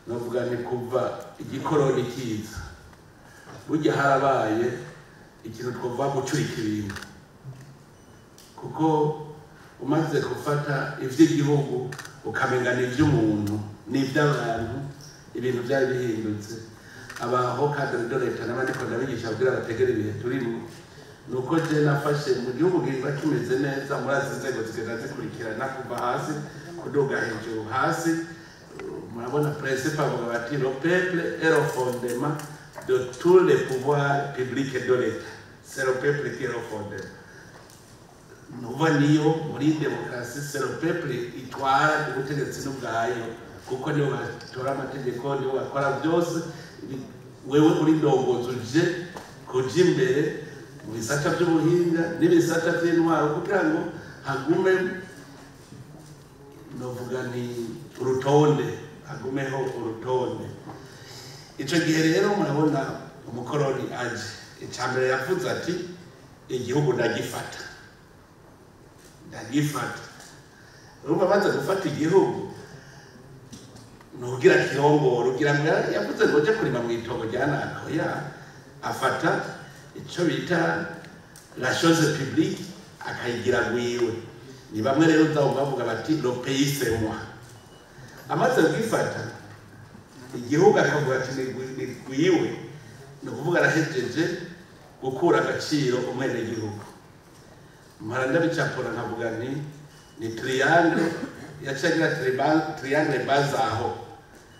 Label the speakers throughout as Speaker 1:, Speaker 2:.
Speaker 1: novuga ni kuva igikoroni kiza burya harabaye ikintu twovuga gucurika ibintu kuko umaze gufata ivy'igihugu ukamenya n'ivy'umuntu n'ivy'abantu ibintu byari bihindutse abaho cadre de l'État n'abandi ko ndabigisha kugira bategere ibihe turimo nuko je nafashe mu gihugu giba kimeze neza murazi inzego zigenda zikurikirana kuva hasi kuduga hejuru hasi murabona principe avuga bati le peuple est le fondement de tous les pouvoirs publics de l'État c'est le peuple qui est le fondement nuva niyo muri demokarasi c'est le peuple itwara ubutegetsi n'ubwayo kuko niyo batora amategeko niyo bakora byose wewe uri ndongozi uje kuja imbere mu bisata by'ubuhinga n'ibisata by'intwaro kugira ngo hagume novuga ni urutonde hagumeho urutonde ico gihe rero murabona umukoroni aje icambere yavuze ati igihugu ndagifata urumva baza gufata igihugu nugira kirongoro ugira ngo yavuze ngo je kurima mu itongo rya nako ya afata ico bita la chose publique akayigira gwiwe ni bamwe rero uzabo bavuga bati le pays c'est moi amaze kwifata igihugu akavuga ati ni gwiwe no kuvuga arahejeje gukura agaciro umwene gihugu maranda bicapora nkavuga ni triangle yacagira triangle bazaho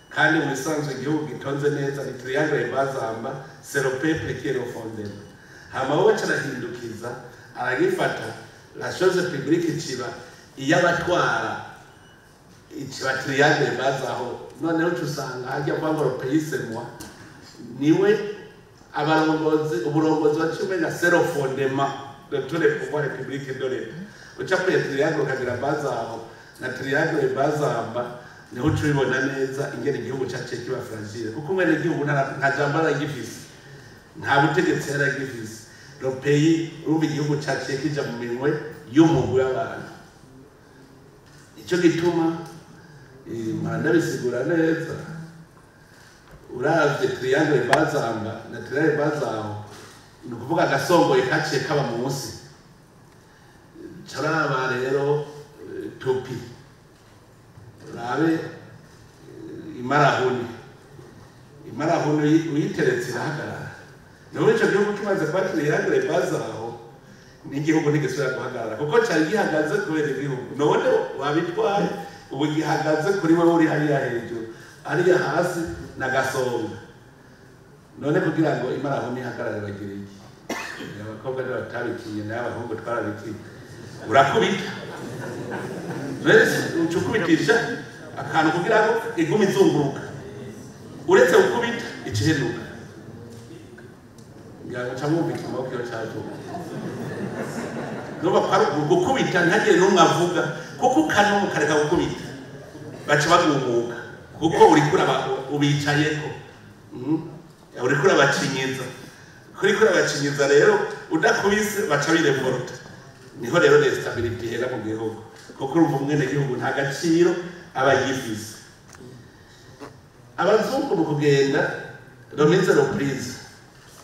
Speaker 1: kandi mu bisanzwe igihugu gitonze neza ni triangle bazamba c'est le peuple qui est le fondement hama wowe carahindukiza aragifata la chose publique ciba iyabatwara ikiba triangle bazaho noneho usanga hajya kwanga le pays c'est moi niwe abarongozi uburongozi bacumenya c'est le fondement de tous les pouvoirs publics de l'État ucapuye triangle kagira bazaho na triangle bazamba niho tubibona neza ingene igihugu cyacu kiba fragile kuko mwene igihugu nta jambo aragifise nta butegetsi yaragifise le pays urubi igihugu cyacu kija mu minwe y'umuntu y'abantu ico gituma manda bisigura neza uravye triangle bazamba na triangle bazaho ni ukuvuga agasongoye kaciye kaba munsi caraba rero topi rabe imarahuni uyiteretse irahagarara nawe ico gihugu kimaze kuba triangle bazaho n'igihugu ntigisubira guhagarara kuko cari gihagaze kubera igihugu none wabitwaye ubu gihagaze kuri wewe uri hariya hejuru hariya hasi n'agasonga none kugira ngo imarahuni ihagarare bagire iki abakobwa nibo batabikinye nayo abahungu twarabikinye urakubita ucukubitisha akantu kugira ngo igumi izunguruka uretse gukubita ikihenuka ngira ngo camwumva ikimoko iyo cajuka nuba kwari gukubita ntagire n'umwe avuga kuko ukanomu kareka gukubita baca bagumuka kuko uriko ubicayeko uriko urabacinyiza rero udakubise baca birevolta niho rero stability ihera mu gihugu kuko urumva umwene gihugu nta gaciro aba yifise abazungu mu kugenda romize reprise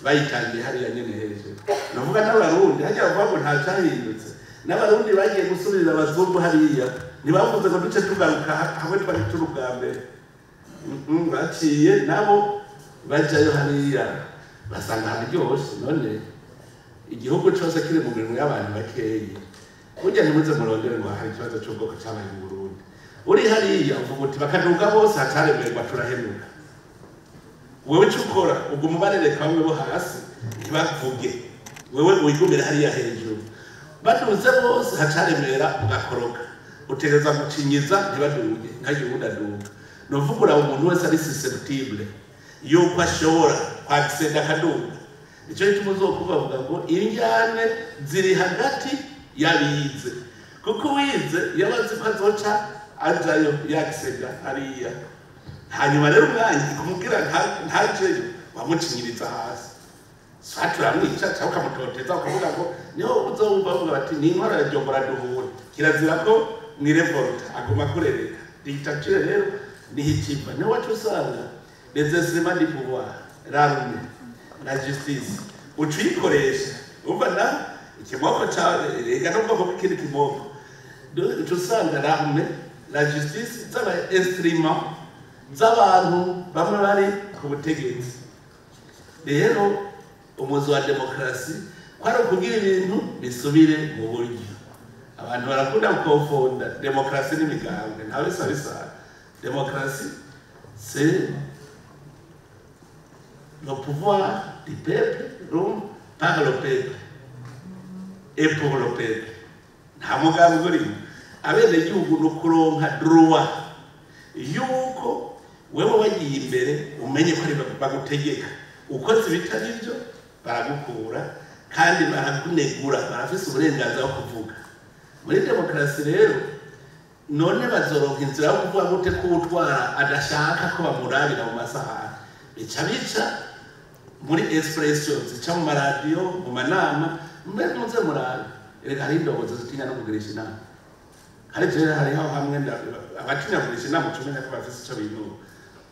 Speaker 1: bayitangiye hariya nyene hejuru navuga n'abarundi hajya bavuga ngo nta cyahindutse n'abarundi bagiye gusubirira abazungu hariya ntibavuze ngo duce tugaruka hamwe twari turi ubwa mbere baciye nabo bajayo hariya basanga haryoshe none igihugu cyose kiri mu mirimo y'abantu bakeyi burya ntimuze murondere ngo hari ikibazo cy'ubwoko cyabaye mu Burundi uri hariya uvuga uti bakaduga bose hataremerwa turahemuka wewe cukora uguma barereka bamwe bo hasi ntibavuge wewe wigumira hariya hejuru baduze bose hataremera ugakoroka utegereza gucinyiza ntibaduge nkaje udaduga novuga umuntu wese ari susceptible yuko ashobora kwagisenda kaduga icyo gituma uzokuvuga ngo injyane ziri hagati yabize kuko wize yabazi ko azoca ajayo yagisenda hariya hanyuma rero umwanya kumubwira ntajeyo wamucinyiriza hasi saturamwica cyangwa ukamutoteza ukavuga ngo niho uzowumva avuga bati ni intwara ya Jombora duhure kirazira ko mwirevolta aguma kurereka dictature rero nihikiva niho wacu usanga les instruments du pouvoir l'armée la justice ucuyikoresha umva na ikimoko ca rega no bwoko bw'ikindi kimoko usanga l'armée la justice zaba instrument z'abantu bamwe bari ku butegetsi rero umuzo wa demokarasi kwari ukugira ibintu bisubire mu buryo abantu barakunda gukonfonda demokarasi n'imigambwe ntawe bisa démocratie c'est le pouvoir du peuple par le peuple et pour le peuple nta mugambi urimo abenegihugu no kuronka droit yuko wewe wagiye imbere umenye ko bagutegeka ukoze ibitari byo baragukura kandi barakunegura barafise uburenganzira bwo kuvuga muri demokarasi rero none bazoronka inzira yo kuvuga gute ko utwara adashaka ko bamurabira mu masaha bica muri expressions zica mu maradiyo mu manama mbe muze murabe reka hari indogozo zitinya no kugirisha inama hari rero hariho hamwe abatinya kugirisha inama tumenya ko bafise ico bintu